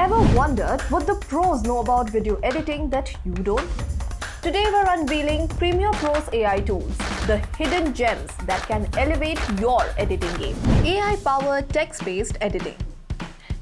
Ever wondered what the pros know about video editing that you don't? Today we're unveiling Premiere Pro's AI tools, the hidden gems that can elevate your editing game. AI-powered text-based editing.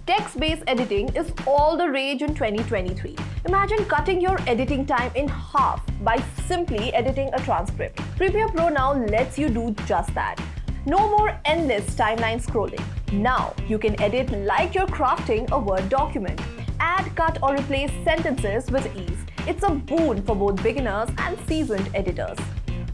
Text-based editing is all the rage in 2023. Imagine cutting your editing time in half by simply editing a transcript. Premiere Pro now lets you do just that. No more endless timeline scrolling. Now you can edit like you're crafting a Word document. Add, cut, or replace sentences with ease. It's a boon for both beginners and seasoned editors.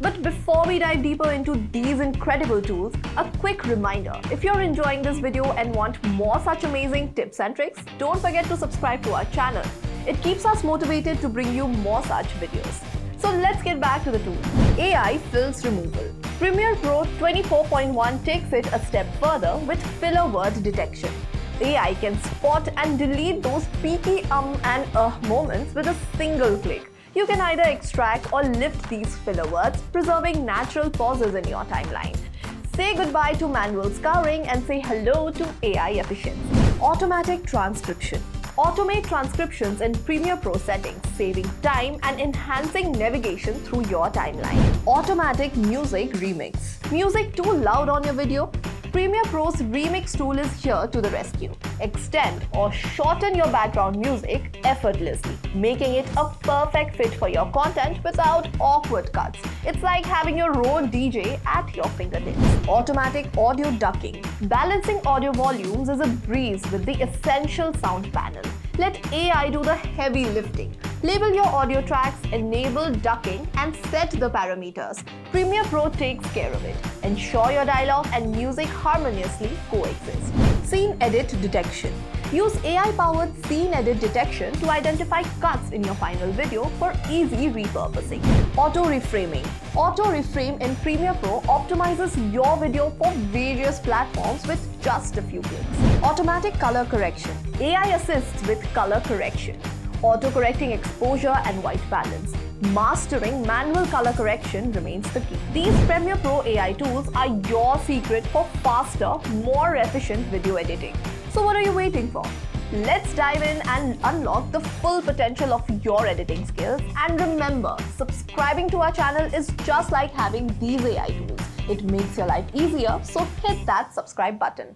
But before we dive deeper into these incredible tools, a quick reminder, if you're enjoying this video and want more such amazing tips and tricks, don't forget to subscribe to our channel. It keeps us motivated to bring you more such videos. So let's get back to the tool. AI fills removal. Premiere Pro 24.1 takes it a step further with filler word detection. AI can spot and delete those peaky and moments with a single click. You can either extract or lift these filler words, preserving natural pauses in your timeline. Say goodbye to manual scouring and say hello to AI efficiency. Automatic transcription. Automate transcriptions in Premiere Pro settings, saving time and enhancing navigation through your timeline. Automatic music remix. Music too loud on your video? Premiere Pro's remix tool is here to the rescue. Extend or shorten your background music effortlessly, making it a perfect fit for your content without awkward cuts. It's like having your own DJ at your fingertips. Automatic audio ducking. Balancing audio volumes is a breeze with the essential sound panel. Let AI do the heavy lifting. Label your audio tracks, enable ducking, and set the parameters. Premiere Pro takes care of it. Ensure your dialogue and music harmoniously coexist. Scene edit detection. Use AI-powered scene edit detection to identify cuts in your final video for easy repurposing. Auto-reframing. Auto-reframe in Premiere Pro optimizes your video for various platforms with just a few clicks. Automatic color correction. AI assists with color correction, auto-correcting exposure and white balance. Mastering manual color correction remains the key. These Premiere Pro AI tools are your secret for faster, more efficient video editing. So what are you waiting for? Let's dive in and unlock the full potential of your editing skills. And remember, subscribing to our channel is just like having these AI tools. It makes your life easier, so hit that subscribe button.